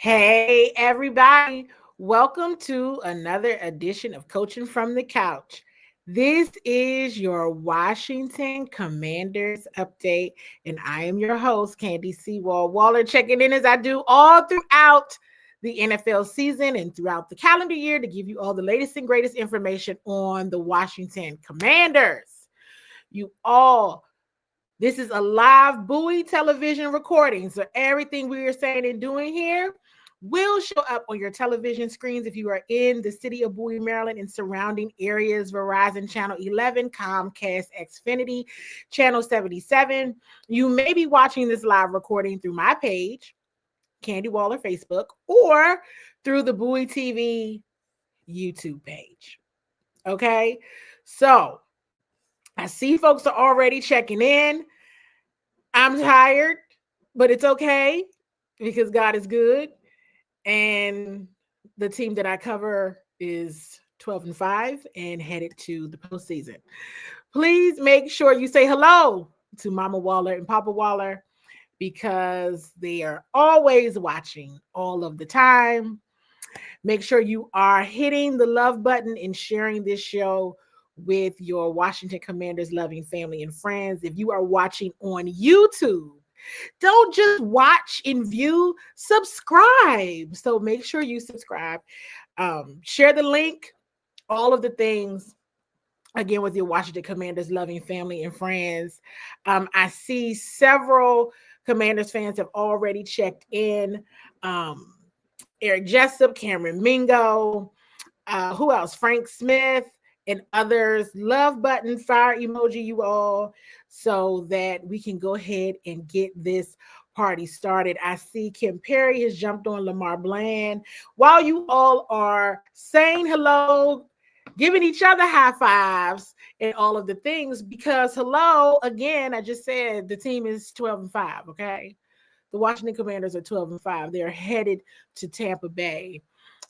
Hey, everybody. Welcome to another edition of Coaching from the Couch. This is your Washington Commanders update, and I am your host, Candi CWall Waller, checking in as I do all throughout the NFL season and throughout the calendar year to give you all the latest and greatest information on the Washington Commanders. You all This is a live Bowie television recording. So everything we are saying and doing here will show up on your television screens if you are in the city of Bowie, Maryland and surrounding areas. Verizon Channel 11, Comcast Xfinity Channel 77. You may be watching this live recording through my page, Candi Waller Facebook, or through the Bowie TV YouTube page. Okay, so I see folks are already checking in. I'm tired, but it's okay because God is good. And the team that I cover is 12-5 and headed to the postseason. Please make sure you say hello to Mama Waller and Papa Waller because they are always watching all of the time. Make sure you are hitting the love button and sharing this show with your Washington Commanders loving family and friends. If you are watching on YouTube, don't just watch and view, subscribe. So make sure you subscribe, share the link, all of the things. Again, with your Washington Commanders loving family and friends. I see several Commanders fans have already checked in. Eric Jessup, Cameron Mingo, who else? Frank Smith and others. Love button, fire emoji, you all, so that we can go ahead and get this party started. I see Kim Perry has jumped on Lamar Bland. While you all are saying hello, giving each other high fives and all of the things, because hello, again, I just said the team is 12-5, okay? The Washington Commanders are 12-5. They're headed to Tampa Bay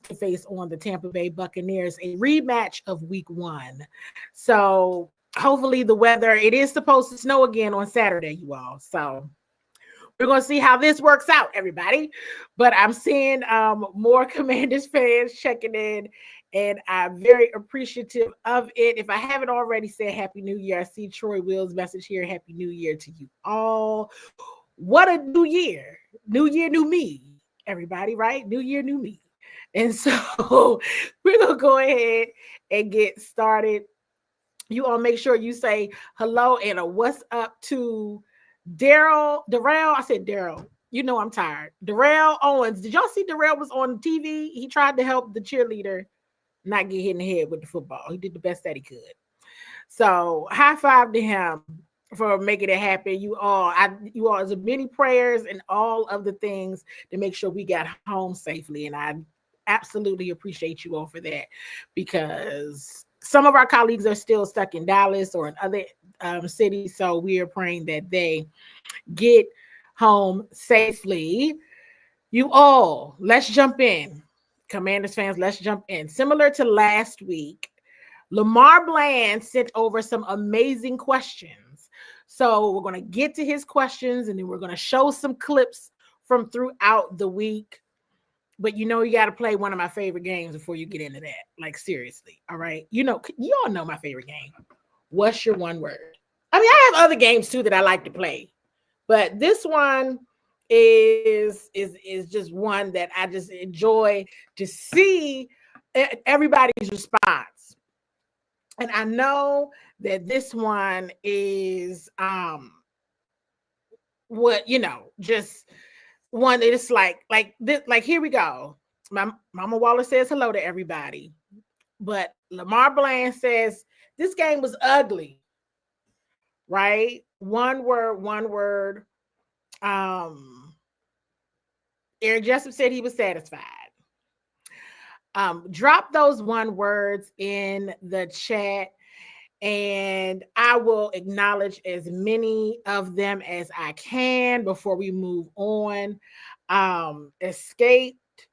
to face on the Tampa Bay Buccaneers, a rematch of week 1. So hopefully the weather, it is supposed to snow again on Saturday, you all. So we're going to see how this works out, everybody. But I'm seeing more Commanders fans checking in, and I'm very appreciative of it. If I haven't already said Happy New Year, I see Troy Will's message here. Happy New Year to you all. What a new year. New year, new me, everybody, right? New year, new me. And so we're going to go ahead and get started. You all make sure you say hello and a what's up to Darrell. I said Daryl. You know I'm tired. Darrell Owens. Did y'all see Darrell was on TV? He tried to help the cheerleader not get hit in the head with the football. He did the best that he could. So high five to him for making it happen. You all, as many prayers and all of the things to make sure we got home safely. And I absolutely appreciate you all for that, because some of our colleagues are still stuck in Dallas or in other cities. So we are praying that they get home safely. You all, let's jump in. Commanders fans, let's jump in. Similar to last week, Lamar Bland sent over some amazing questions. So we're going to get to his questions, and then we're going to show some clips from throughout the week. But you got to play one of my favorite games before you get into that. Like, seriously. All right. You all know my favorite game. What's your one word? I mean, I have other games too that I like to play, but this one is just one that I just enjoy to see everybody's response. And I know that this one is just one that it's like this. Like, here we go. Mama Waller says hello to everybody, but Lamar Bland says this game was ugly. Right? One word. Eric Jessup said he was satisfied. Drop those one words in the chat, and I will acknowledge as many of them as I can before we move on. Escaped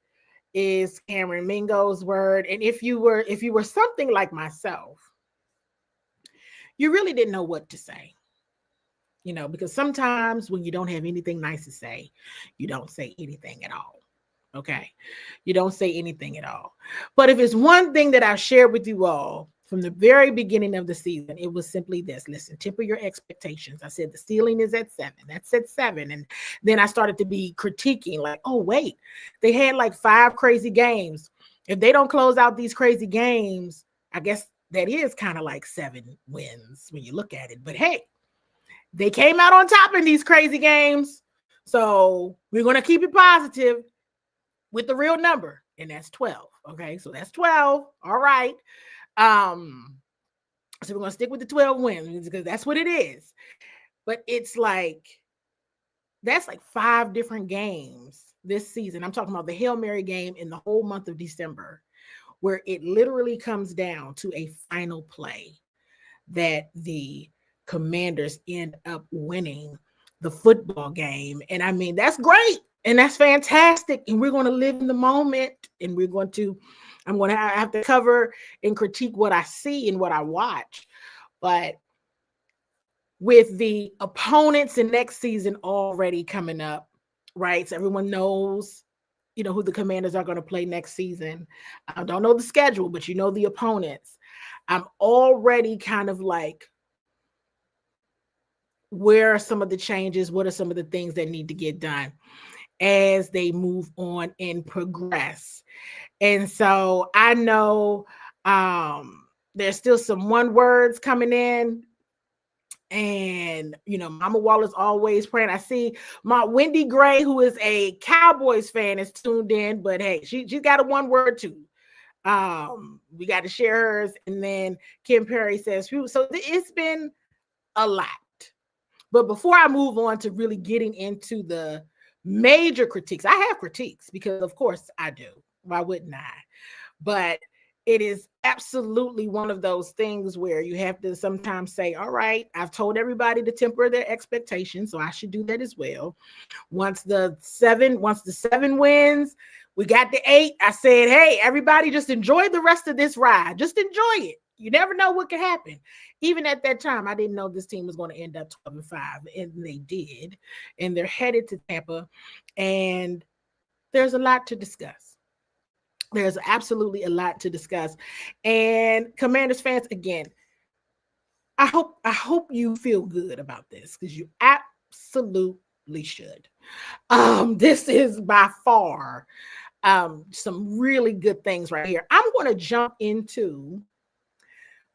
is Cameron Mingo's word. And if you were something like myself, you really didn't know what to say. Because sometimes when you don't have anything nice to say, you don't say anything at all. Okay. You don't say anything at all. But if it's one thing that I've shared with you all from the very beginning of the season, it was simply this. Listen, temper your expectations. I said the ceiling is at 7. That's at 7. And then I started to be critiquing, like, oh, wait, they had like 5 crazy games. If they don't close out these crazy games, I guess that is kind of like 7 wins when you look at it. But hey, they came out on top in these crazy games. So we're going to keep it positive with the real number, and that's 12. Okay, so that's 12. All right. So we're gonna stick with the 12 wins because that's what it is. But it's like that's like 5 different games this season. I'm talking about the Hail Mary game in the whole month of December, where it literally comes down to a final play that the Commanders end up winning the football game. And I mean, that's great. And that's fantastic. And we're going to live in the moment. And I'm going to have to cover and critique what I see and what I watch. But with the opponents in next season already coming up, right? So everyone knows, who the Commanders are going to play next season. I don't know the schedule, but the opponents. I'm already kind of like, where are some of the changes? What are some of the things that need to get done as they move on and progress? And so I know there's still some one words coming in. And, Mama Wall is always praying. I see my Wendy Gray, who is a Cowboys fan, is tuned in. But hey, she's got a one word too. We got to share hers. And then Kim Perry says, so it's been a lot. But before I move on to really getting into the major critiques, I have critiques because, of course, I do. Why wouldn't I? But it is absolutely one of those things where you have to sometimes say, all right, I've told everybody to temper their expectations, so I should do that as well. Once the 7 wins, we got the 8. I said, hey, everybody just enjoy the rest of this ride. Just enjoy it. You never know what could happen. Even at that time, I didn't know this team was going to end up 12-5, and they did. And they're headed to Tampa, and there's a lot to discuss. There's absolutely a lot to discuss. And Commanders fans, again, I hope you feel good about this because you absolutely should. This is by far some really good things right here. I'm going to jump into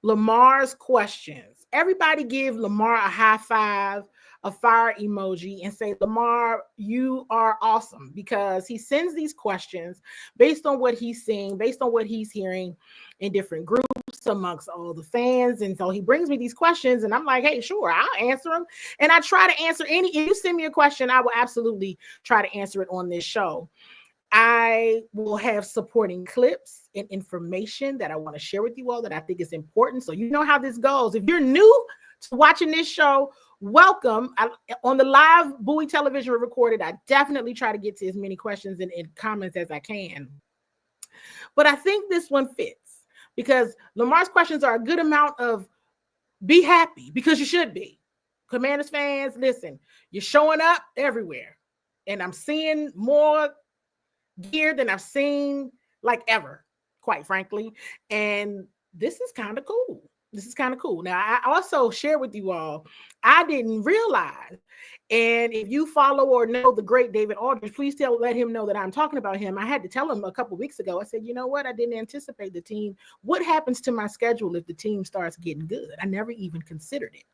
Lamar's questions. Everybody give Lamar a high five, a fire emoji, and say, Lamar, you are awesome, because he sends these questions based on what he's seeing, based on what he's hearing in different groups amongst all the fans. And so he brings me these questions and I'm like, hey, sure, I'll answer them. And I try to answer if you send me a question, I will absolutely try to answer it on this show. I will have supporting clips and information that I want to share with you all that I think is important. So you know how this goes. If you're new to watching this show, welcome. On the live Bowie television recorded, I definitely try to get to as many questions and comments as I can. But I think this one fits because Lamar's questions are a good amount of be happy, because you should be. Commanders fans, listen, you're showing up everywhere. And I'm seeing more gear than I've seen like ever, quite frankly. And this is kind of cool. Now, I also share with you all, I didn't realize, and if you follow or know the great David Aldridge, please let him know that I'm talking about him. I had to tell him a couple of weeks ago. I said, you know what? I didn't anticipate the team. What happens to my schedule if the team starts getting good? I never even considered it.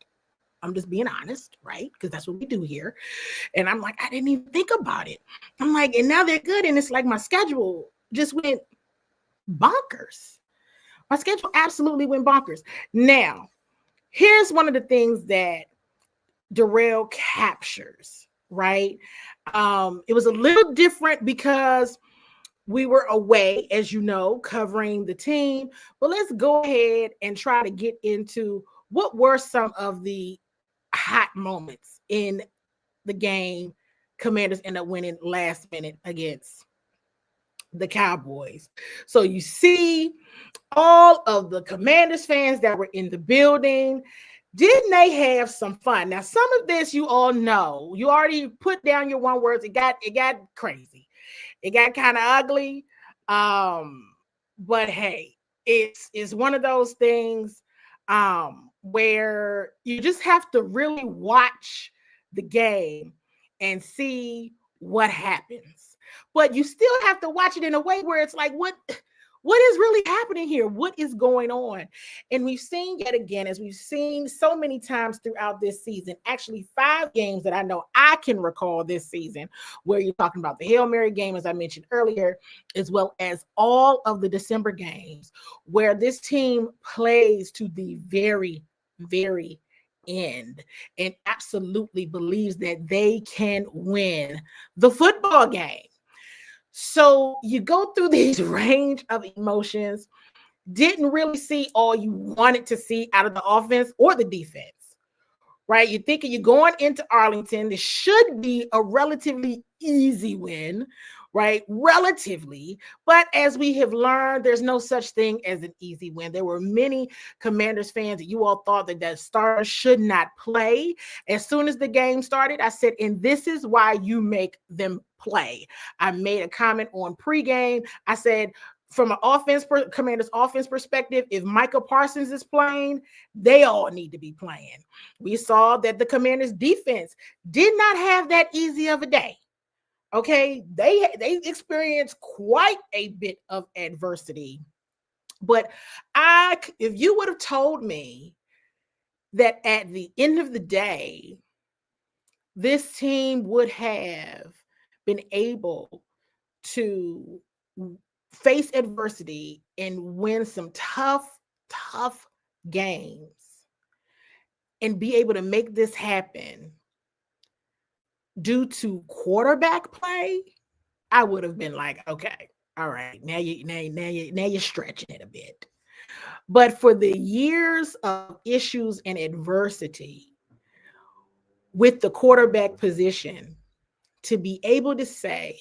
I'm just being honest, right? Because that's what we do here. And I'm like, I didn't even think about it. I'm like, and now they're good. And it's like my schedule just went bonkers. My schedule absolutely went bonkers. Now, here's one of the things that Darrell captures, right? It was a little different because we were away, as you know, covering the team. But let's go ahead and try to get into what were some of the hot moments in the game Commanders end up winning last minute against the Cowboys. So you see all of the Commanders fans that were in the building. Didn't they have some fun? Now, some of this you all know. You already put down your one words. It got crazy. It got kind of ugly. But hey, it's one of those things where you just have to really watch the game and see what happens. But you still have to watch it in a way where it's like, what is really happening here? What is going on? And we've seen yet again, as we've seen so many times throughout this season, actually 5 games that I know I can recall this season, where you're talking about the Hail Mary game, as I mentioned earlier, as well as all of the December games, where this team plays to the very, very end and absolutely believes that they can win the football game. So you go through this range of emotions, didn't really see all you wanted to see out of the offense or the defense, right? You're thinking you're going into Arlington. This should be a relatively easy win, right? Relatively. But as we have learned, there's no such thing as an easy win. There were many Commanders fans that you all thought that the starters should not play. As soon as the game started, I said, and this is why you make them play. I made a comment on pregame. I said, from an Commanders offense perspective, if Micah Parsons is playing, they all need to be playing. We saw that the Commanders defense did not have that easy of a day. Okay, they experienced quite a bit of adversity. But if you would have told me that at the end of the day, this team would have been able to face adversity and win some tough games and be able to make this happen due to quarterback play, I would have been like, okay, all right, now you're stretching it a bit. But for the years of issues and adversity with the quarterback position, to be able to say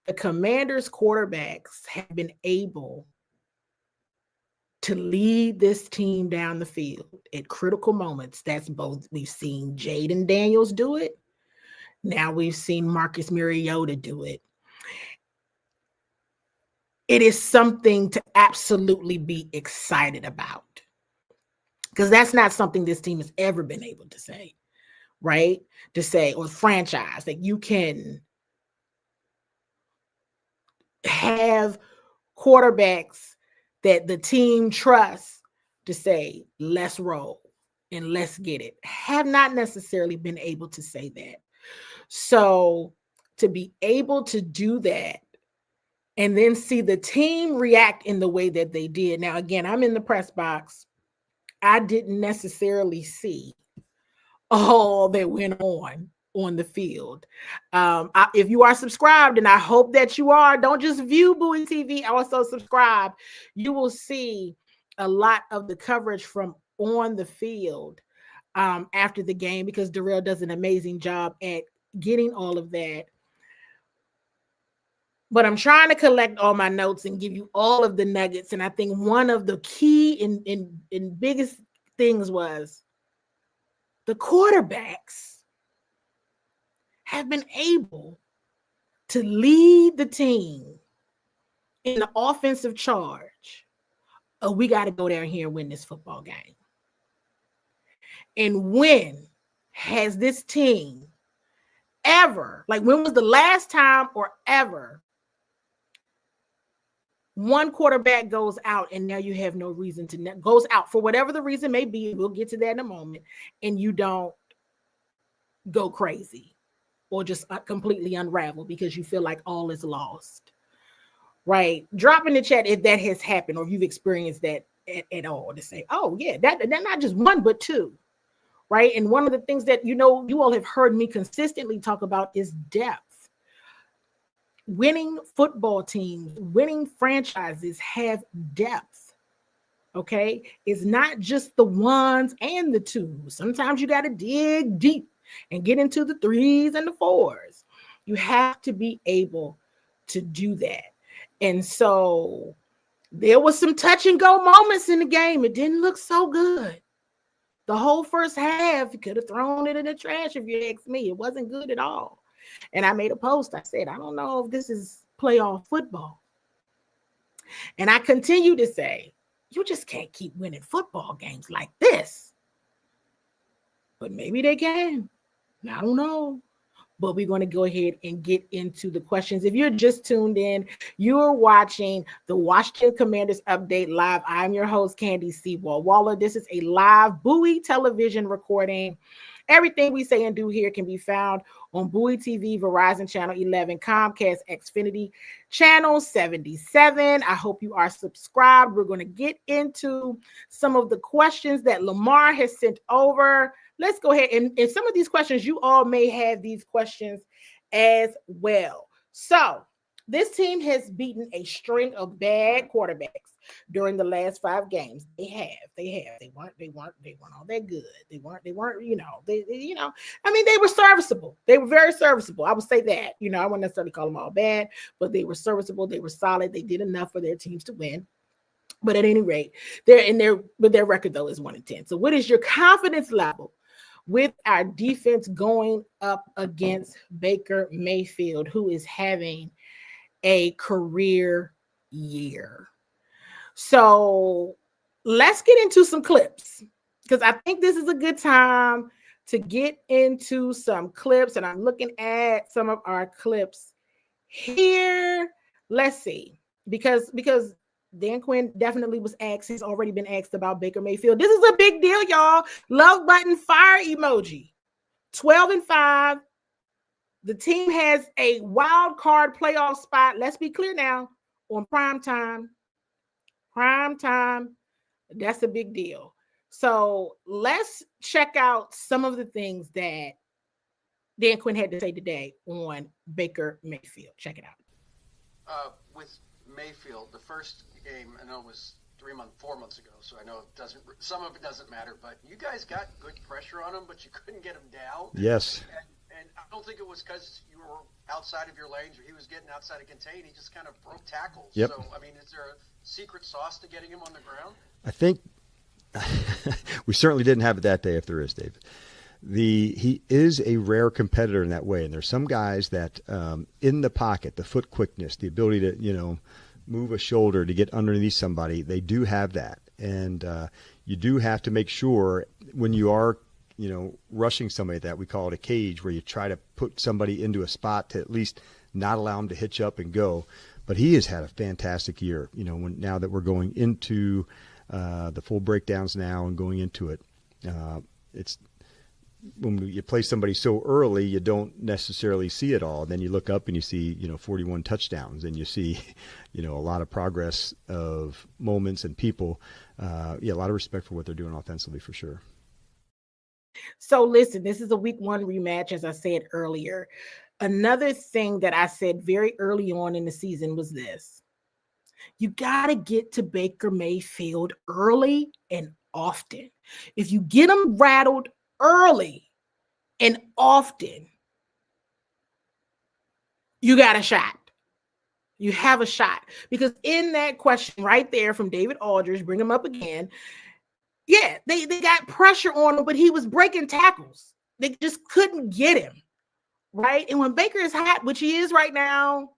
the Commanders quarterbacks have been able to lead this team down the field at critical moments. That's both. We've seen Jaden Daniels do it. Now we've seen Marcus Mariota do it. It is something to absolutely be excited about, because that's not something this team has ever been able to say, right? To say, or franchise, that you can have quarterbacks that the team trusts to say, let's roll and let's get it. Have not necessarily been able to say that. So to be able to do that and then see the team react in the way that they did. Now, again, I'm in the press box. I didn't necessarily see all that went on the field. If you are subscribed, and I hope that you are, don't just view Bowie TV, also subscribe. You will see a lot of the coverage from on the field after the game, because Darrell does an amazing job at getting all of that. But I'm trying to collect all my notes and give you all of the nuggets. And I think one of the key and biggest things was the quarterbacks have been able to lead the team in the offensive charge. Oh, we got to go down here and win this football game. And when has this team ever, like when was the last time or ever, one quarterback goes out and now you have no reason to goes out for whatever the reason may be, we'll get to that in a moment, and you don't go crazy or just completely unravel because you feel like all is lost, right? Drop in the chat if that has happened or if you've experienced that at all, to say, oh yeah, that not just one but two, right? And one of the things that you all have heard me consistently talk about is depth. Winning football teams, winning franchises have depth, okay? It's not just the ones and the twos. Sometimes you got to dig deep and get into the 3s and the 4s. You have to be able to do that. And so there was some touch and go moments in the game. It didn't look so good. The whole first half, you could have thrown it in the trash if you ask me. It wasn't good at all. And I made a post. I said, I don't know if this is playoff football. And I continue to say, you just can't keep winning football games like this. But maybe they can. I don't know. But we're going to go ahead and get into the questions. If you're just tuned in, you're watching the Washington Commanders Update Live. I'm your host, Candi CWall. Waller, this is a live Bowie television recording. Everything we say and do here can be found on Bowie TV, Verizon Channel 11, Comcast, Xfinity Channel 77. I hope you are subscribed. We're going to get into some of the questions that Lamar has sent over. Let's go ahead. And some of these questions, you all may have these questions as well. So this team has beaten a string of bad quarterbacks during the last 5 games. They have. They weren't all that good. They weren't, they were serviceable. They were very serviceable. I would say that. I wouldn't necessarily call them all bad, but they were serviceable. They were solid. They did enough for their teams to win. But at any rate, their record though is 1-10. So what is your confidence level with our defense going up against Baker Mayfield, who is having a career year? So let's get into some clips, because I think this is a good time to get into some clips. And I'm looking at some of our clips here. Let's see, because Dan Quinn definitely was asked. He's already been asked about Baker Mayfield. This is a big deal, y'all. Love button, fire emoji. 12-5. The team has a wild card playoff spot. Let's be clear now, on prime time. Prime time. That's a big deal. So let's check out some of the things that Dan Quinn had to say today on Baker Mayfield. Check it out. With Mayfield, the first game, I know it was 4 months ago, so I know some of it doesn't matter, but you guys got good pressure on him, but you couldn't get him down. Yes. And I don't think it was because you were outside of your lanes or he was getting outside of contain. He just kind of broke tackles. Yep. So, I mean, is there a secret sauce to getting him on the ground? I think we certainly didn't have it that day, if there is, David. He is a rare competitor in that way. And there's some guys that in the pocket, the foot quickness, the ability to, move a shoulder to get underneath somebody, they do have that. And you do have to make sure when you are, rushing somebody that we call it a cage, where you try to put somebody into a spot to at least not allow them to hitch up and go. But he has had a fantastic year, now that we're going into the full breakdowns now and going into it. It's when you play somebody so early, you don't necessarily see it all. Then you look up and you see, 41 touchdowns, and you see, a lot of progress of moments and people. A lot of respect for what they're doing offensively for sure. So listen, this is a week 1 rematch, as I said earlier. Another thing that I said very early on in the season was this: you got to get to Baker Mayfield early and often. If you get them rattled early and often, you got a shot. You have a shot. Because in that question right there from David Aldridge, bring him up again. Yeah, they got pressure on him, but he was breaking tackles. They just couldn't get him, right? And when Baker is hot, which he is right now,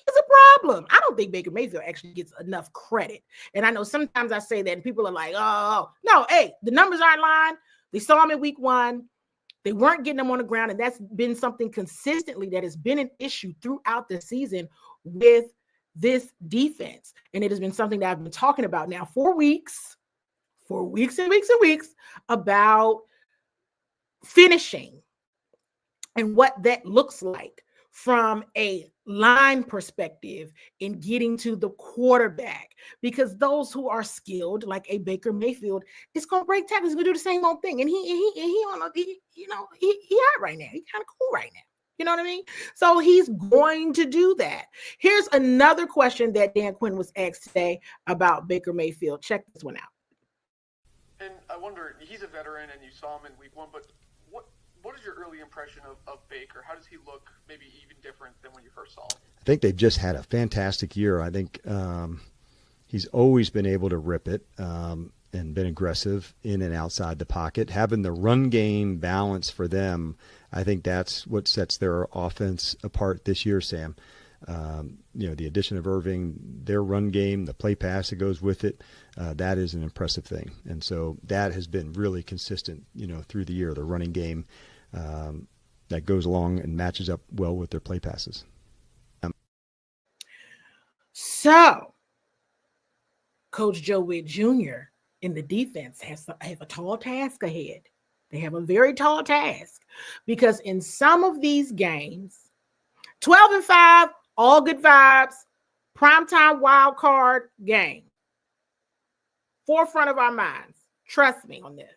it's a problem. I don't think Baker Mayfield actually gets enough credit. And I know sometimes I say that and people are like, oh, no, hey, the numbers aren't lying. They saw him in week 1. They weren't getting him on the ground, and that's been something consistently that has been an issue throughout the season with this defense. And it has been something that I've been talking about now for weeks and weeks and weeks about finishing and what that looks like from a line perspective in getting to the quarterback, because those who are skilled, like a Baker Mayfield, is going to break tackles. He's going to do the same old thing. And he hot right now. He's kind of cool right now. You know what I mean? So he's going to do that. Here's another question that Dan Quinn was asked today about Baker Mayfield. Check this one out. And I wonder, he's a veteran and you saw him in week 1, but what is your early impression of Baker? How does he look maybe even different than when you first saw him? I think they've just had a fantastic year. I think he's always been able to rip it. And and been aggressive in and outside the pocket. Having the run game balance for them, I think that's what sets their offense apart this year, Sam. The addition of Irving, their run game, the play pass that goes with it, that is an impressive thing. And so that has been really consistent, through the year, the running game that goes along and matches up well with their play passes. So, Coach Joe Witt Jr. in the defense have a tall task ahead. They have a very tall task because in some of these games, 12-5, all good vibes, primetime wild card game, forefront of our minds. Trust me on this.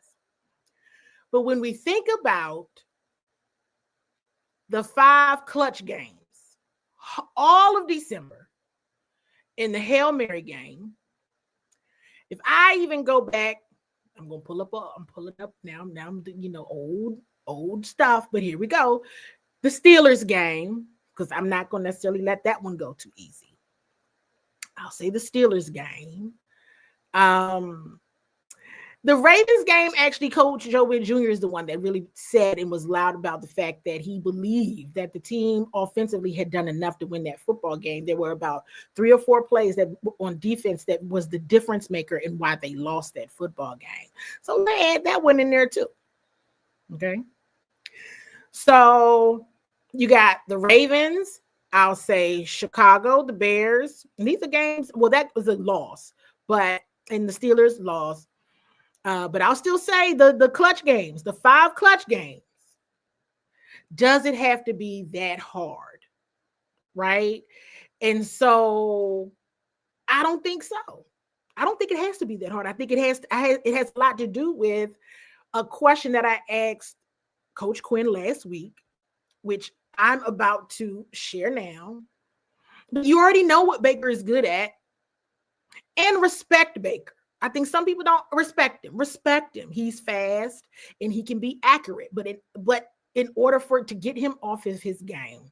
But when we think about the 5 clutch games, all of December, in the Hail Mary game, if I even go back, I'm pulling up now. Now I'm old stuff, but here we go. The Steelers game, because I'm not going to necessarily let that one go too easy. I'll say the Steelers game. The Ravens game, actually, Coach Joe Witt Jr. is the one that really said and was loud about the fact that he believed that the team offensively had done enough to win that football game. There were about 3 or 4 plays that on defense that was the difference maker in why they lost that football game. So they add that one in there too. Okay. So you got the Ravens, I'll say Chicago, the Bears. And these are games, well, that was a loss, but in the Steelers lost. But I'll still say the clutch games, the 5 clutch games. Does it have to be that hard? Right? And so I don't think so. I don't think it has to be that hard. I think it has a lot to do with a question that I asked Coach Quinn last week, which I'm about to share now. You already know what Baker is good at, and respect Baker. I think some people don't respect him. Respect him. He's fast and he can be accurate. But in order to get him off of his game,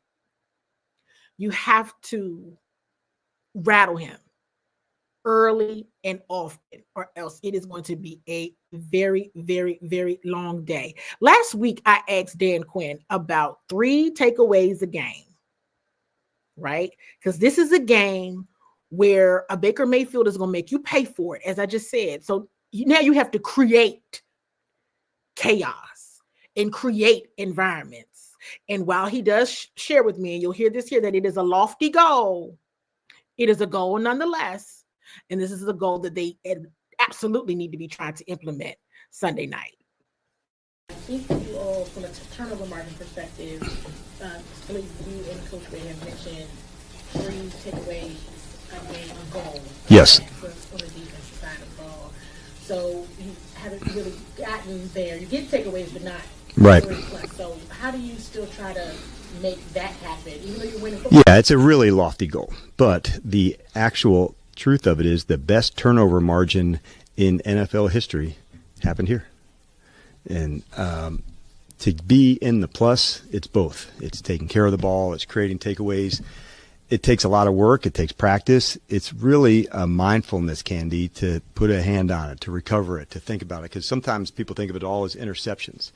you have to rattle him early and often, or else it is going to be a very, very, very long day. Last week, I asked Dan Quinn about 3 takeaways a game, right? Because this is a game where a Baker Mayfield is going to make you pay for it, as I just said. So now you have to create chaos and create environments. And while he does share with me, and you'll hear this here, that it is a lofty goal, it is a goal nonetheless. And this is a goal that they absolutely need to be trying to implement Sunday night. I think you all, from a turnover margin perspective, you and Coach Ray have mentioned 3 takeaways a goal. Yes. On the defensive side of the ball. So you haven't really gotten there. You get takeaways, but not right. 3+. So how do you still try to make that happen, even though you're winning football? Yeah, it's a really lofty goal. But the actual truth of it is the best turnover margin in NFL history happened here. And to be in the plus, it's both. It's taking care of the ball. It's creating takeaways. It takes a lot of work. It takes practice. It's really a mindfulness, Candi, to put a hand on it, to recover it, to think about it. Because sometimes people think of it all as interceptions.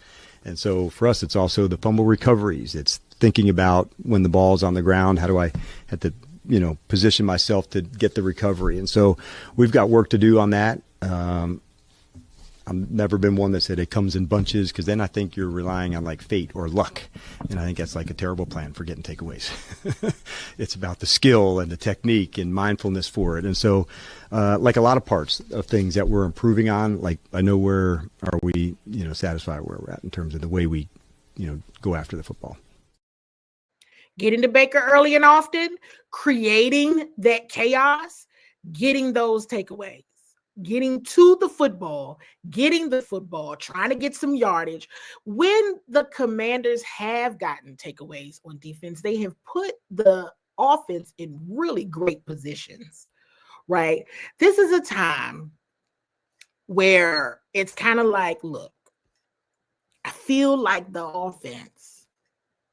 And so for us, it's also the fumble recoveries. It's thinking about when the ball is on the ground, how do I have to, position myself to get the recovery. And so we've got work to do on that. I've never been one that said it comes in bunches, because then I think you're relying on like fate or luck. And I think that's like a terrible plan for getting takeaways. It's about the skill and the technique and mindfulness for it. And so like a lot of parts of things that we're improving on, like I know where are we, satisfied where we're at in terms of the way we, go after the football. Getting to Baker early and often, creating that chaos, getting those takeaways. Getting to the football, trying to get some yardage. When the Commanders have gotten takeaways on defense, they have put the offense in really great positions, right? This is a time where it's kind of like, look, I feel like the offense,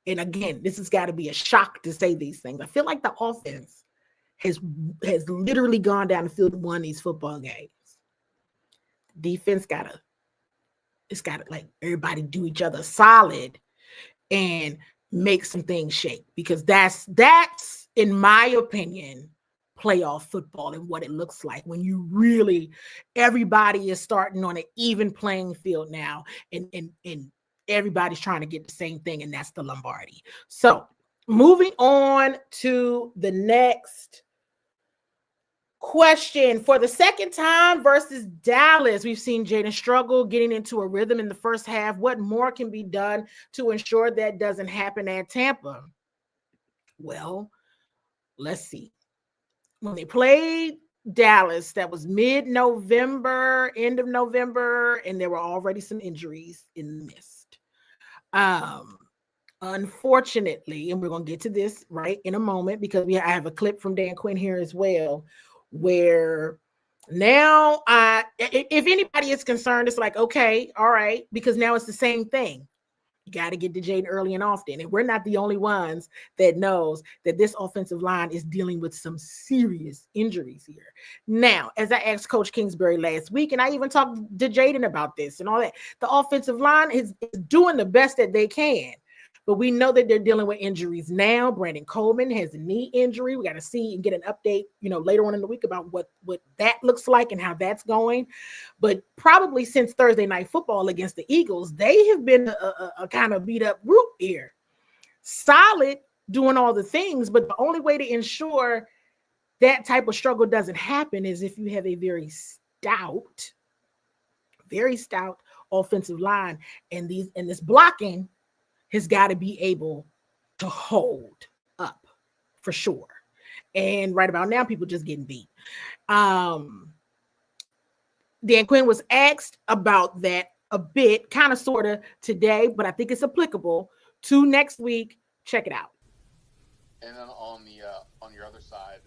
and again, this has got to be a shock to say these things. I feel like the offense has literally gone down the field and won these football games. Defense it's gotta like everybody do each other solid and make some things shake, because that's in my opinion playoff football and what it looks like when you really everybody is starting on an even playing field now, and everybody's trying to get the same thing, and that's the Lombardi. So moving on to the next question. For the second time versus Dallas, we've seen Jaden struggle getting into a rhythm in the first half. What more can be done to ensure that doesn't happen at Tampa? Well, let's see. When they played Dallas, that was mid-November, end of November, and there were already some injuries in the midst. Unfortunately, and we're going to get to this right in a moment, because I have a clip from Dan Quinn here as well, where now if anybody is concerned, it's like, okay, all right, because now it's the same thing. You got to get to Jaden early and often. And we're not the only ones that knows that this offensive line is dealing with some serious injuries here. Now, as I asked Coach Kingsbury last week, and I even talked to Jaden about this and all that, the offensive line is doing the best that they can. But we know that they're dealing with injuries now. Brandon Coleman has a knee injury. We got to see and get an update, later on in the week about what that looks like and how that's going. But probably since Thursday Night Football against the Eagles, they have been a kind of beat up group here. Solid, doing all the things, but the only way to ensure that type of struggle doesn't happen is if you have a very stout offensive line, and this blocking has got to be able to hold up for sure. And right about now, people just getting beat. Dan Quinn was asked about that a bit, kind of, sort of today, but I think it's applicable to next week. Check it out. And then on your other side,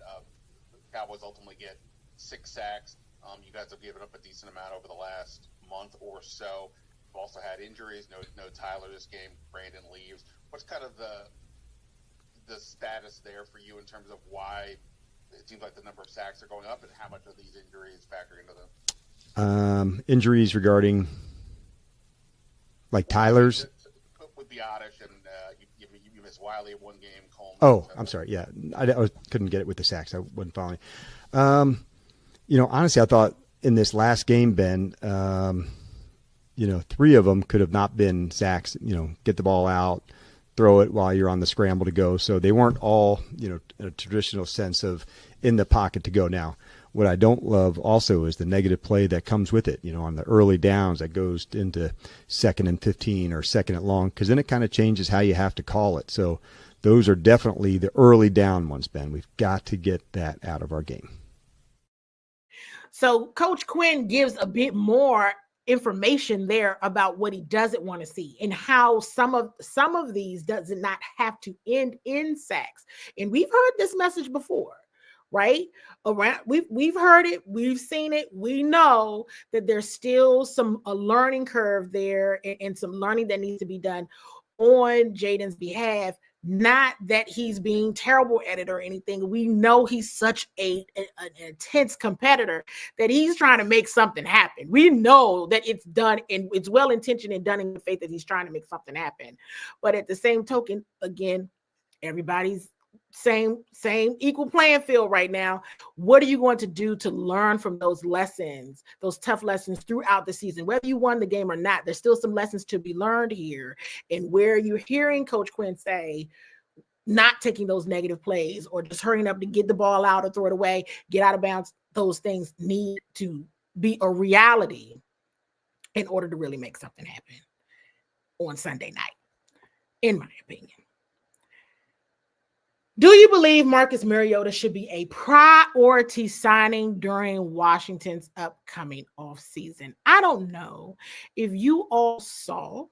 Cowboys ultimately get 6 sacks. You guys have given up a decent amount over the last month or so. We've also had injuries. No Tyler this game. Brandon leaves. What's kind of the status there for you in terms of why it seems like the number of sacks are going up, and how much of these injuries factor into them? Injuries regarding like Tyler's? With Biotish, and you missed Wiley in one game. Coleman. Oh, I'm sorry. Yeah, I couldn't get it with the sacks. I wasn't following. Honestly, I thought in this last game, Ben, 3 of them could have not been sacks. Get the ball out, throw it while you're on the scramble to go. So they weren't all, in a traditional sense of in the pocket to go. Now, what I don't love also is the negative play that comes with it, on the early downs that goes into 2nd and 15 or 2nd and long, because then it kind of changes how you have to call it. So those are definitely the early down ones, Ben. We've got to get that out of our game. So Coach Quinn gives a bit more information there about what he doesn't want to see and how some of these does not have to end in sacks. And we've heard this message before, right? We've heard it, we've seen it, we know that there's still a learning curve there and some learning that needs to be done on Jaden's behalf. Not that he's being terrible at it or anything. We know he's such an intense competitor that he's trying to make something happen. We know that it's done and it's well-intentioned and done in the faith that he's trying to make something happen. But at the same token, again, everybody's same equal playing field right now. What are you going to do to learn from those lessons, those tough lessons throughout the season? Whether you won the game or not, there's still some lessons to be learned here. And where you're hearing Coach Quinn say, not taking those negative plays or just hurrying up to get the ball out or throw it away, get out of bounds, those things need to be a reality in order to really make something happen on Sunday night, in my opinion. Do you believe Marcus Mariota should be a priority signing during Washington's upcoming offseason? I don't know if you all saw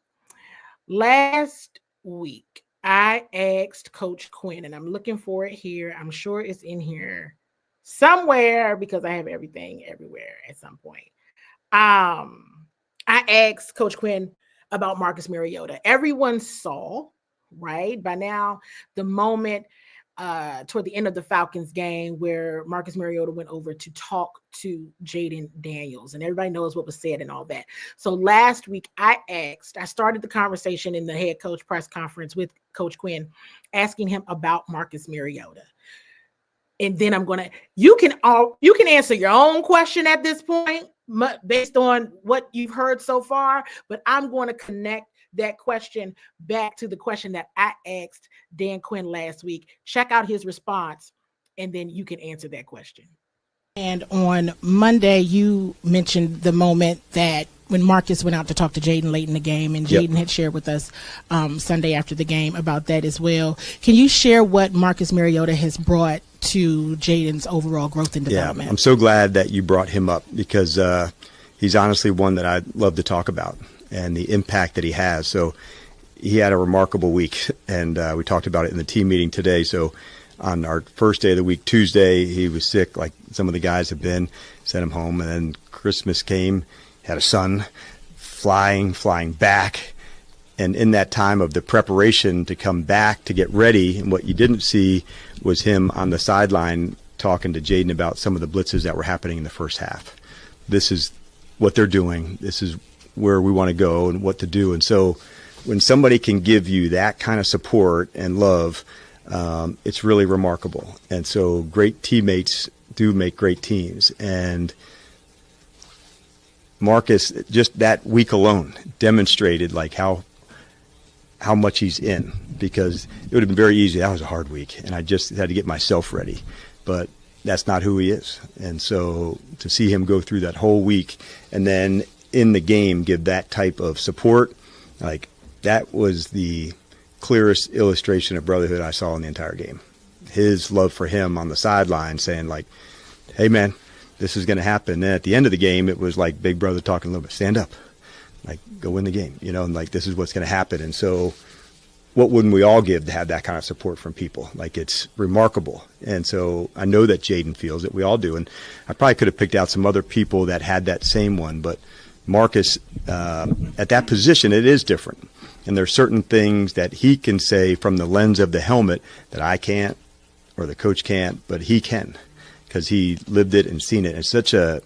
last week, I asked Coach Quinn, and I'm looking for it here. I'm sure it's in here somewhere because I have everything everywhere at some point. I asked Coach Quinn about Marcus Mariota. Everyone saw, right, by now, the moment toward the end of the Falcons game where Marcus Mariota went over to talk to Jaden Daniels, and everybody knows what was said and all that. So last week I started the conversation in the head coach press conference with Coach Quinn, asking him about Marcus Mariota. And then you can answer your own question at this point based on what you've heard so far, but I'm going to connect that question back to the question that I asked Dan Quinn last week. Check out his response, and then you can answer that question. And on Monday, you mentioned the moment that when Marcus went out to talk to Jaden late in the game, and Jaden had shared with us Sunday after the game about that as well. Can you share what Marcus Mariota has brought to Jaden's overall growth and development? Yeah, I'm so glad that you brought him up because he's honestly one that I'd love to talk about and the impact that he has. So he had a remarkable week, and we talked about it in the team meeting today. So on our first day of the week, Tuesday, he was sick, like some of the guys have been, sent him home. And then Christmas came, had a son, flying back. And in that time of the preparation to come back to get ready, and what you didn't see was him on the sideline talking to Jaden about some of the blitzes that were happening in the first half. This is what they're doing. This is where we want to go and what to do. And so when somebody can give you that kind of support and love, it's really remarkable. And so great teammates do make great teams. And Marcus, just that week alone, demonstrated like how much he's in, because it would have been very easy. That was a hard week, and I just had to get myself ready. But that's not who he is. And so to see him go through that whole week and then in the game give that type of support, like that was the clearest illustration of brotherhood I saw in the entire game. His love for him on the sideline saying like, hey man, this is going to happen. And at the end of the game, it was like big brother talking a little bit, stand up, like go win the game, and like this is what's going to happen. And so what wouldn't we all give to have that kind of support from people? Like it's remarkable. And so I know that Jaden feels it. We all do. And I probably could have picked out some other people that had that same one, but Marcus, at that position, it is different. And there's certain things that he can say from the lens of the helmet that I can't or the coach can't, but he can because he lived it and seen it. It's such a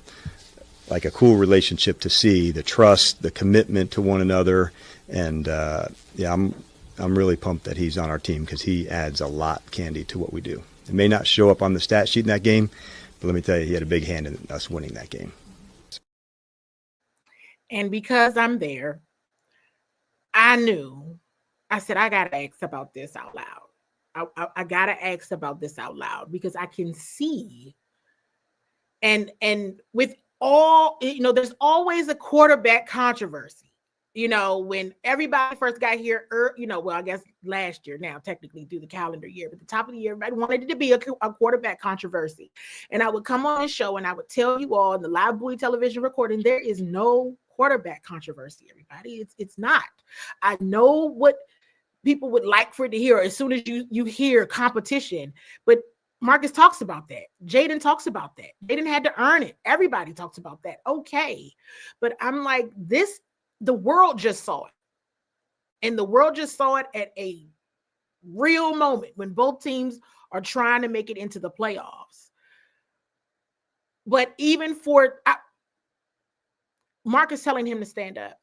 cool relationship to see, the trust, the commitment to one another. And I'm really pumped that he's on our team because he adds a lot, Candi, to what we do. It may not show up on the stat sheet in that game, but let me tell you, he had a big hand in us winning that game. And because I'm there, I said, I got to ask about this out loud. I got to ask about this out loud because I can see. And with all, there's always a quarterback controversy. When everybody first got here, I guess last year now, technically through the calendar year, but the top of the year, everybody wanted it to be a quarterback controversy. And I would come on a show and I would tell you all in the live Bowie television recording, there is no quarterback controversy, everybody. It's not. I know what people would like for it to hear as soon as you hear competition, but Marcus talks about that. Jaden talks about that. Jaden had to earn it. Everybody talks about that. Okay. But I'm like, the world just saw it. And the world just saw it at a real moment when both teams are trying to make it into the playoffs. But even for Marcus telling him to stand up,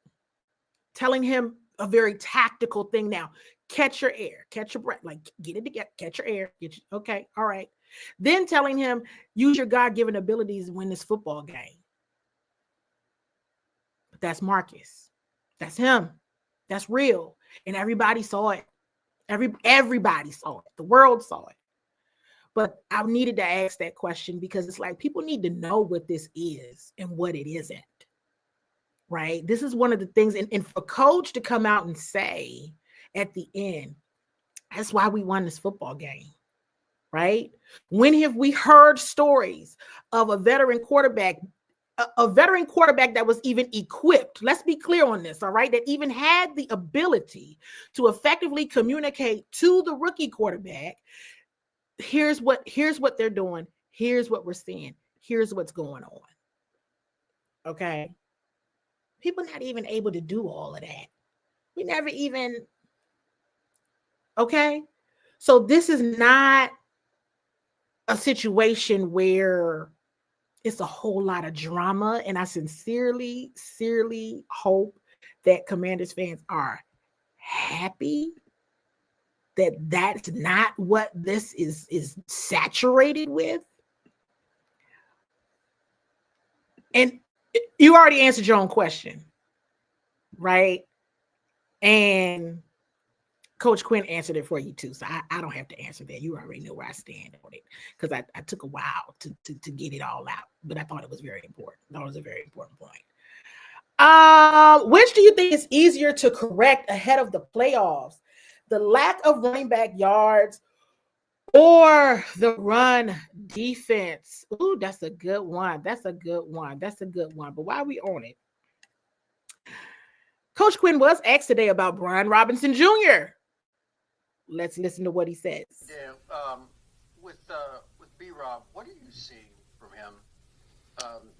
telling him a very tactical thing now, catch your air, catch your breath, like get it together, catch your air. Okay, all right. Then telling him, use your God-given abilities to win this football game. But that's Marcus. That's him. That's real. And everybody saw it. Everybody saw it. The world saw it. But I needed to ask that question because it's like people need to know what this is and what it isn't. Right? This is one of the things. And for coach to come out and say at the end, that's why we won this football game. Right? When have we heard stories of a veteran quarterback that was even equipped? Let's be clear on this, all right? That even had the ability to effectively communicate to the rookie quarterback, here's what they're doing. Here's what we're seeing. Here's what's going on. Okay? People not even able to do all of that. We never even, okay? So this is not a situation where it's a whole lot of drama. And I sincerely hope that Commanders fans are happy that that's not what this is saturated with. And you already answered your own question, right? And Coach Quinn answered it for you too, so I don't have to answer that. You already know where I stand on it, because I took a while to get it all out, but I thought it was very important. That was a very important point. Which do you think is easier to correct ahead of the playoffs? The lack of running back yards or the run defense? Ooh, that's a good one. That's a good one. But while we on it, Coach Quinn was asked today about Brian Robinson Jr. Let's listen to what he says. Yeah, with B-Rob, what are you seeing from him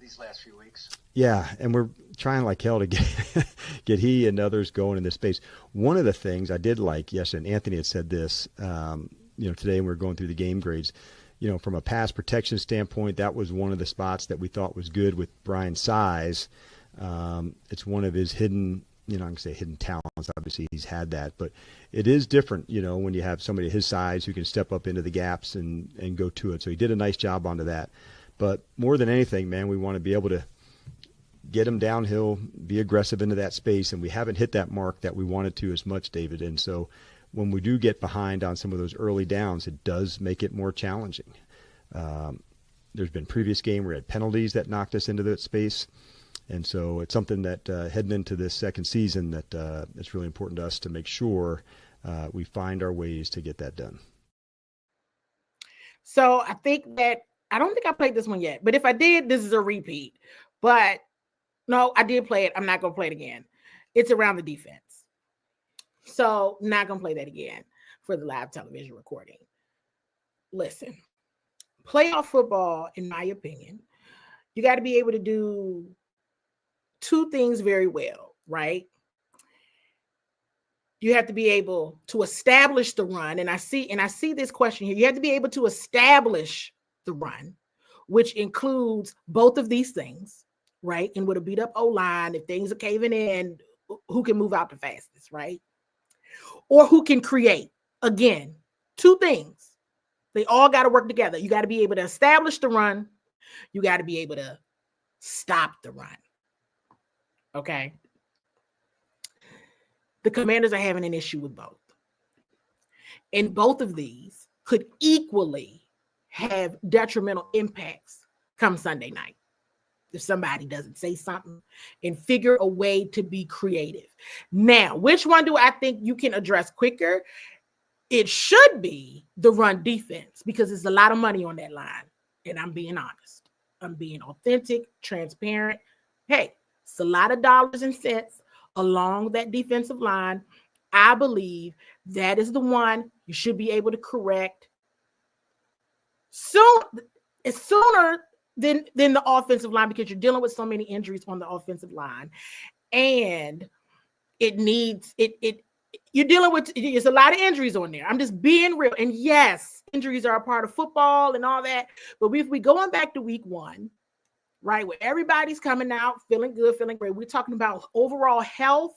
these last few weeks? Yeah, and we're trying like hell to get he and others going in this space. One of the things I did like, yes, and Anthony had said this, today when we were going through the game grades, from a pass protection standpoint, that was one of the spots that we thought was good with Brian's size. It's one of his hidden, I'm going to say hidden talents. Obviously, he's had that, but it is different, when you have somebody his size who can step up into the gaps and go to it. So he did a nice job onto that. But more than anything, man, we want to be able to get him downhill, be aggressive into that space, and we haven't hit that mark that we wanted to as much, David. And so when we do get behind on some of those early downs, it does make it more challenging. There's been previous game where we had penalties that knocked us into that space. And so it's something that heading into this second season that it's really important to us to make sure we find our ways to get that done. So I think that I don't think I played this one yet, but if I did, this is a repeat. But no, I did play it. I'm not going to play it again. It's around the defense. So not going to play that again for the live television recording. Listen, playoff football, in my opinion, you got to be able to do two things very well, right? You have to be able to establish the run. And I see this question here. You have to be able to establish the run, which includes both of these things, right? And with a beat up O-line, if things are caving in, who can move out the fastest, right? Or who can create. Again, two things. They all got to work together. You got to be able to establish the run. You got to be able to stop the run. Okay. The Commanders are having an issue with both. And both of these could equally have detrimental impacts come Sunday night if somebody doesn't say something and figure a way to be creative. Now, which one do I think you can address quicker? It should be the run defense, because there's a lot of money on that line. And I'm being honest. I'm being authentic, transparent. Hey, it's a lot of dollars and cents along that defensive line. I believe that is the one you should be able to correct sooner than the offensive line, because you're dealing with so many injuries on the offensive line, and you're dealing with, there's a lot of injuries on there. I'm just being real. And yes, injuries are a part of football and all that. But if we going back to week one, right, where everybody's coming out feeling good, feeling great, we're talking about overall health.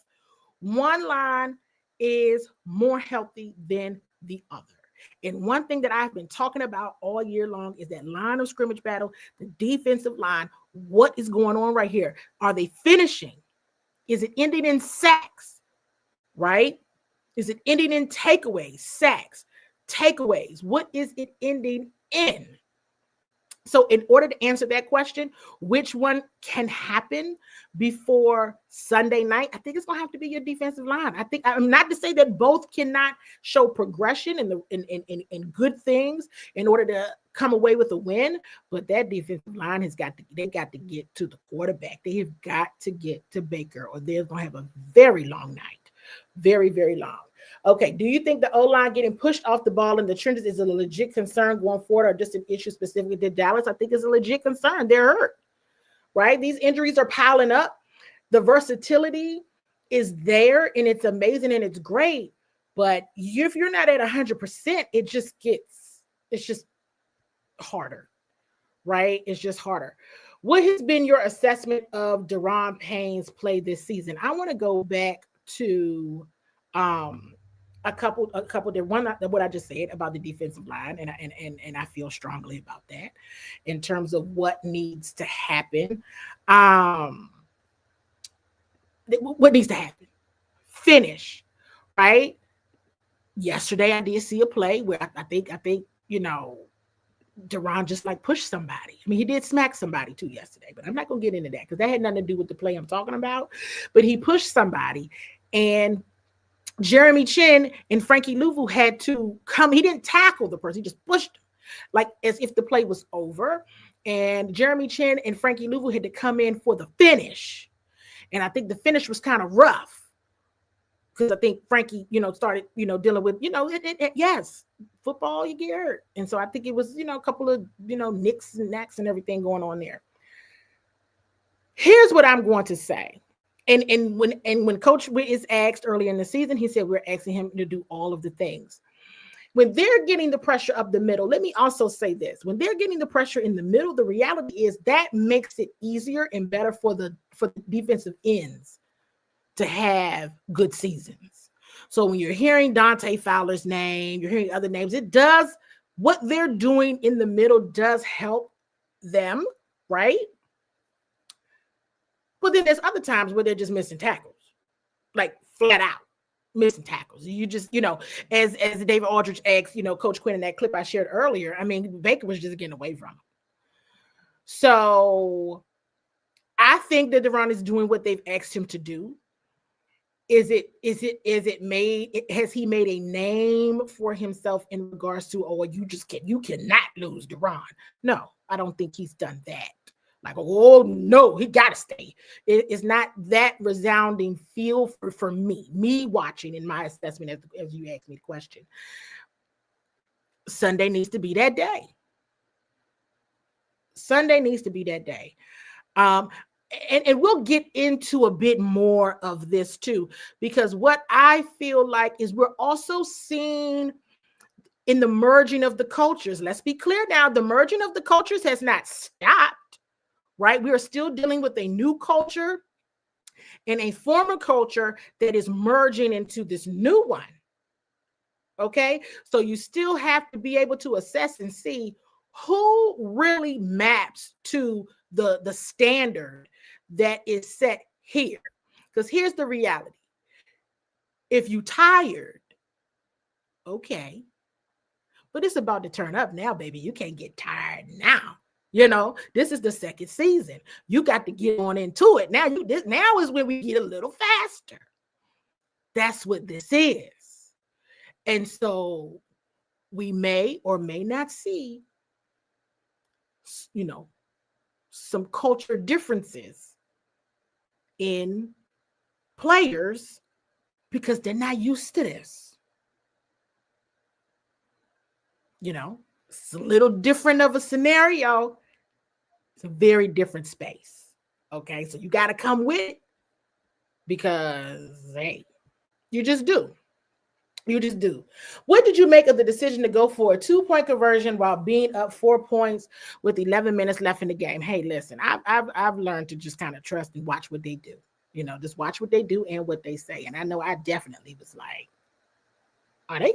One line is more healthy than the other. And one thing that I've been talking about all year long is that line of scrimmage battle, the defensive line. What is going on right here? Are they finishing? Is it ending in sacks? Right? Is it ending in takeaways, sacks, takeaways? What is it ending in? So in order to answer that question, which one can happen before Sunday night? I think it's going to have to be your defensive line. I'm not to say that both cannot show progression and good things in order to come away with a win, but that defensive line they got to get to the quarterback. They have got to get to Baker, or they're going to have a very long night. Very, very long. Okay, do you think the O-line getting pushed off the ball in the trenches is a legit concern going forward, or just an issue specific to Dallas? I think it's a legit concern. They're hurt, right? These injuries are piling up. The versatility is there, and it's amazing, and it's great. But if you're not at 100%, it's just harder, right? It's just harder. What has been your assessment of Deron Payne's play this season? I want to go back to um a couple there. One, what I just said about the defensive line, and I feel strongly about that in terms of what needs to happen. Um, what needs to happen? Finish, right? Yesterday I did see a play where I think Deron just like pushed somebody. I mean, he did smack somebody too yesterday, but I'm not gonna get into that because that had nothing to do with the play I'm talking about. But he pushed somebody, and Jeremy Chin and Frankie Louvu had to come. He didn't tackle the person; he just pushed him, like as if the play was over. And Jeremy Chin and Frankie Louvu had to come in for the finish, and I think the finish was kind of rough because I think Frankie, started, dealing with, yes, football, you get hurt. And so I think it was, a couple of, nicks and knacks and everything going on there. Here's what I'm going to say. And when Coach Witt is asked earlier in the season, he said, we're asking him to do all of the things. When they're getting the pressure up the middle, let me also say this. When they're getting the pressure in the middle, the reality is that makes it easier and better for the defensive ends to have good seasons. So when you're hearing Dante Fowler's name, you're hearing other names, what they're doing in the middle does help them, right? But then there's other times where they're just missing tackles, like flat out missing tackles. You just, as David Aldridge asked, Coach Quinn in that clip I shared earlier, I mean, Baker was just getting away from him. So I think that Deron is doing what they've asked him to do. Has he made a name for himself in regards to, you cannot lose Deron? No, I don't think he's done that. Like, oh no, he got to stay. It's not that resounding feel for me watching in my assessment as you asked me the question. Sunday needs to be that day. Sunday needs to be that day. And we'll get into a bit more of this too, because what I feel like is we're also seeing in the merging of the cultures. Let's be clear now, the merging of the cultures has not stopped, right? We are still dealing with a new culture and a former culture that is merging into this new one. Okay, so you still have to be able to assess and see who really maps to the standard that is set here. Because here's the reality. If you tired, okay, but it's about to turn up now, baby. You can't get tired now. This is the second season. You got to get on into it. Now is when we get a little faster. That's what this is. And so we may or may not see, some culture differences in players because they're not used to this. It's a little different of a scenario. It's a very different space. Okay, so you got to come with it because, hey, you just do. You just do. What did you make of the decision to go for a 2-point conversion while being up 4 points with 11 minutes left in the game? Hey, listen, I've learned to just kind of trust and watch what they do. Just watch what they do and what they say. And I know I definitely was like, why are they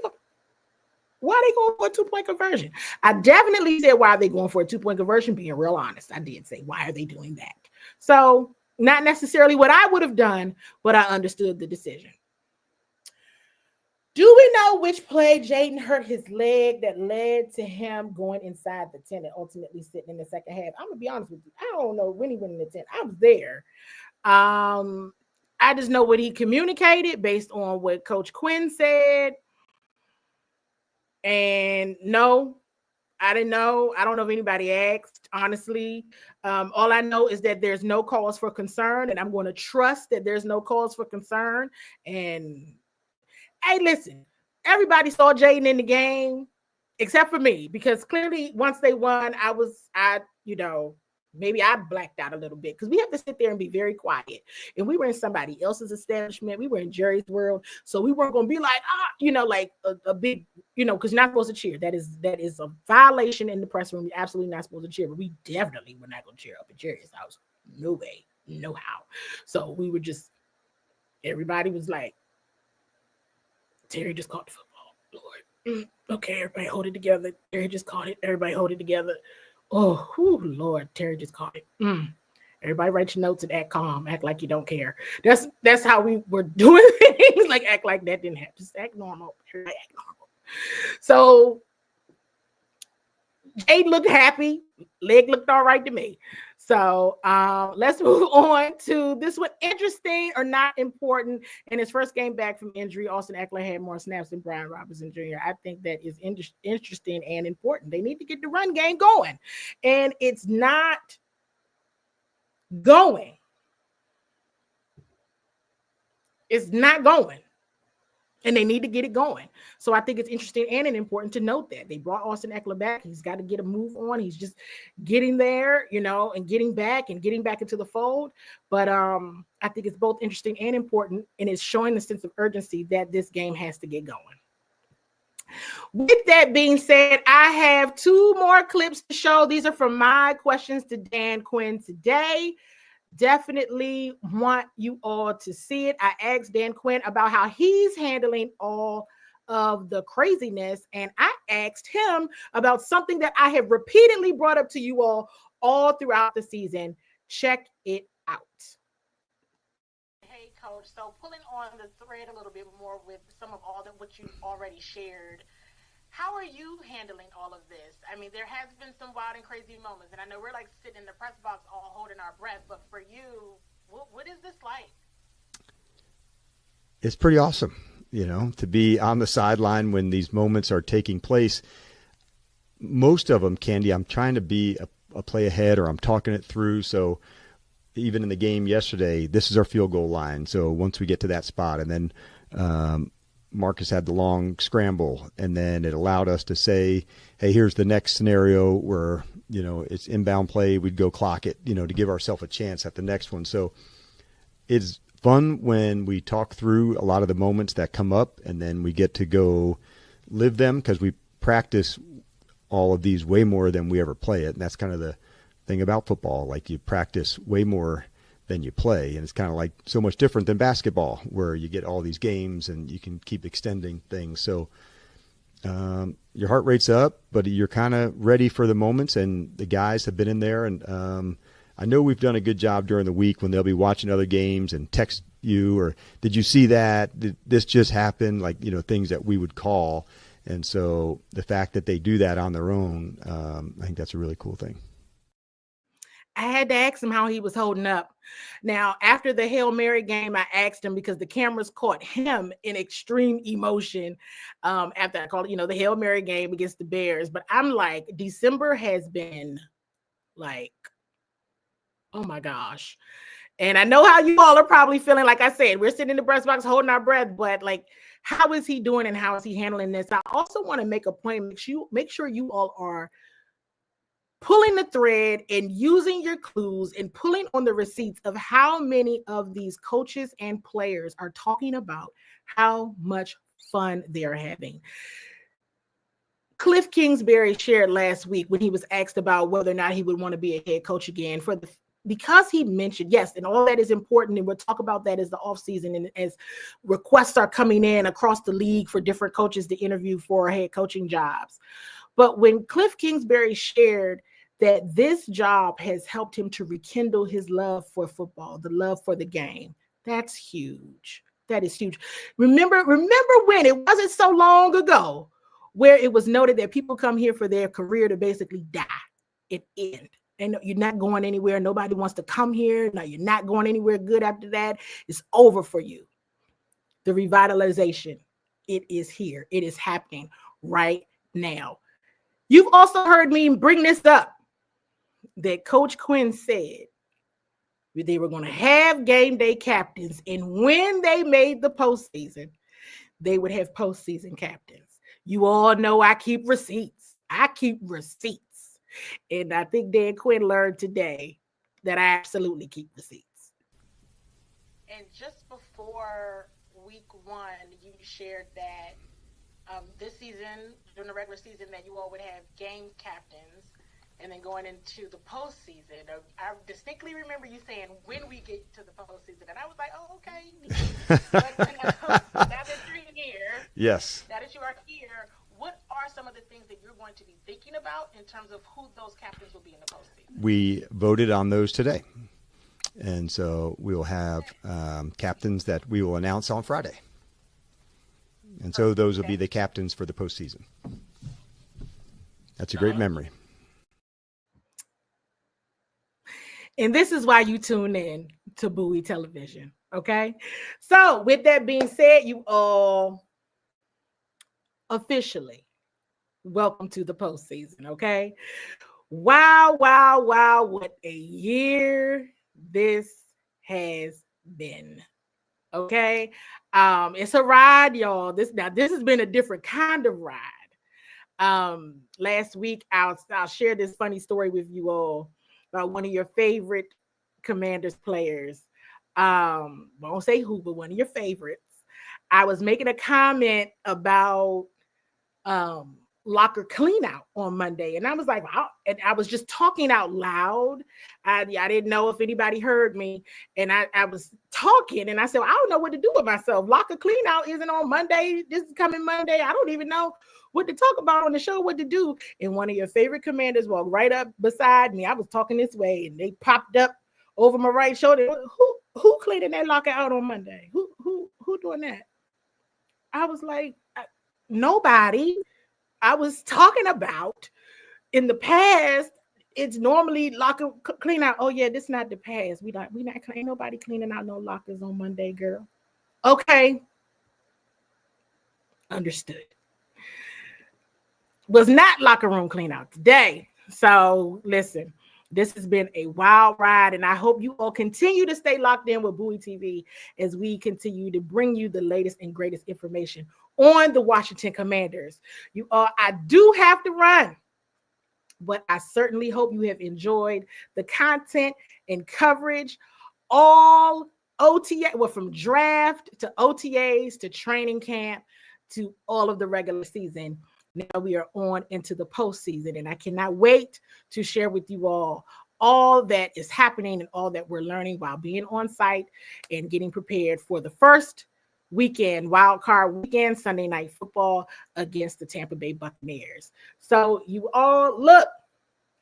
going for a 2-point conversion? I definitely said, why are they going for a 2-point conversion? Being real honest, I did say, why are they doing that? So not necessarily what I would have done, but I understood the decision. Do we know which play Jaden hurt his leg that led to him going inside the tent and ultimately sitting in the second half? I'm going to be honest with you. I don't know when he went in the tent. I was there. I just know what he communicated based on what Coach Quinn said. And no, I didn't know. I don't know if anybody asked, honestly. All I know is that there's no cause for concern, and I'm going to trust that there's no cause for concern. And hey, listen, everybody saw Jaden in the game except for me, because clearly once they won, I Maybe I blacked out a little bit because we have to sit there and be very quiet. And we were in somebody else's establishment. We were in Jerry's world. So we weren't going to be like, like a big, because you're not supposed to cheer. That is a violation in the press room. You're absolutely not supposed to cheer. But we definitely were not going to cheer up at Jerry's house. No way, no how. So we were just, everybody was like, Terry just caught the football, Lord. Okay, everybody hold it together. Terry just caught it. Everybody hold it together. Oh, whew, Lord, Terry just caught it. Everybody write your notes and act calm. Act like you don't care. That's how we were doing things. Like act like that didn't happen. Just act normal. Everybody act normal. So Jade looked happy. Leg looked all right to me. So let's move on to this one. Interesting or not important. In his first game back from injury, Austin Eckler had more snaps than Brian Robinson Jr. I think that is interesting and important. They need to get the run game going. And it's not going. It's not going. And they need to get it going. So I think it's interesting and important to note that they brought Austin Eckler back. He's got to get a move on. He's just getting there, and getting back into the fold. But I think it's both interesting and important, and it's showing the sense of urgency that this game has to get going. With that being said, I have 2 more clips to show. These are from my questions to Dan Quinn today. Definitely want you all to see it. I asked Dan Quinn about how he's handling all of the craziness, and I asked him about something that I have repeatedly brought up to you all throughout the season. Check it out. Hey, Coach. So pulling on the thread a little bit more with some of all that what you already shared. How are you handling all of this? I mean, there has been some wild and crazy moments, and I know we're like sitting in the press box all holding our breath, but for you, what is this like? It's pretty awesome, to be on the sideline when these moments are taking place. Most of them, Candi, I'm trying to be a play ahead, or I'm talking it through. So even in the game yesterday, this is our field goal line. So once we get to that spot, and then Marcus had the long scramble, and then it allowed us to say, hey, here's the next scenario where, it's inbound play. We'd go clock it, to give ourselves a chance at the next one. So it's fun when we talk through a lot of the moments that come up, and then we get to go live them, because we practice all of these way more than we ever play it. And that's kind of the thing about football. Like, you practice way more than you play. And it's kind of like so much different than basketball, where you get all these games and you can keep extending things. So your heart rate's up, but you're kind of ready for the moments, and the guys have been in there. And I know we've done a good job during the week when they'll be watching other games and text you, or did you see that? Did this just happen? Like, things that we would call. And so the fact that they do that on their own, I think that's a really cool thing. I had to ask him how he was holding up. Now, after the Hail Mary game, I asked him because the cameras caught him in extreme emotion after I called, the Hail Mary game against the Bears. But I'm like, December has been like, oh my gosh. And I know how you all are probably feeling. Like I said, we're sitting in the press box holding our breath, but like, how is he doing and how is he handling this? I also want to make a point. Make sure you all are pulling the thread and using your clues and pulling on the receipts of how many of these coaches and players are talking about how much fun they're having. Cliff Kingsbury shared last week when he was asked about whether or not he would want to be a head coach again because he mentioned, yes, and all that is important, and we'll talk about that as the offseason and as requests are coming in across the league for different coaches to interview for head coaching jobs. But when Cliff Kingsbury shared that this job has helped him to rekindle his love for football, the love for the game, that's huge. That is huge. Remember when it wasn't so long ago where it was noted that people come here for their career to basically die. It end. And you're not going anywhere. Nobody wants to come here. No, you're not going anywhere good after that. It's over for you. The revitalization, it is here. It is happening right now. You've also heard me bring this up, that Coach Quinn said they were going to have game day captains, and when they made the postseason, they would have postseason captains. You all know I keep receipts. And I think Dan Quinn learned today that I absolutely keep the seats. And just before week 1, you shared that this season, during the regular season, that you all would have game captains. And then going into the postseason, I distinctly remember you saying, when we get to the postseason. And I was like, oh, okay. But now that you're here, Yes. now that you are here, what are some of the things that you're going to be thinking about in terms of who those captains will be in the postseason? We voted on those today. And so we will have captains that we will announce on Friday. And so those will be the captains for the postseason. That's a great memory. And this is why you tune in to Bowie Television. Okay. So with that being said, you all officially welcome to the postseason. Okay. Wow, wow, wow. What a year this has been. Okay. It's a ride, y'all. This has been a different kind of ride. Last week, I'll share this funny story with you all about one of your favorite Commanders players. Won't say who, but one of your favorites. I was making a comment about locker clean out on Monday. And I was like, wow. And I was just talking out loud. I didn't know if anybody heard me. And I was talking and I said, well, I don't know what to do with myself. Locker clean out isn't on Monday. This is coming Monday. I don't even know what to talk about on the show, what to do. And one of your favorite Commanders walked right up beside me. I was talking this way and they popped up over my right shoulder. Who cleaning that locker out on Monday? Who doing that? I was like, nobody. I was talking about in the past, it's normally locker clean out. Oh yeah, this not the past. We not ain't nobody cleaning out no lockers on Monday, girl. Okay. Understood. Was not locker room clean out today. So listen, this has been a wild ride, and I hope you all continue to stay locked in with Bowie TV as we continue to bring you the latest and greatest information on the Washington Commanders. I do have to run, but I certainly hope you have enjoyed the content and coverage. All OTA, well, from draft to OTAs to training camp to all of the regular season. Now we are on into the postseason, and I cannot wait to share with you all that is happening and all that we're learning while being on site and getting prepared for the first weekend, wild card weekend, Sunday Night Football against the Tampa Bay Buccaneers. So you all, look,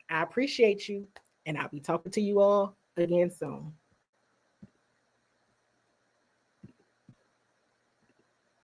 I appreciate you, and I'll be talking to you all again soon.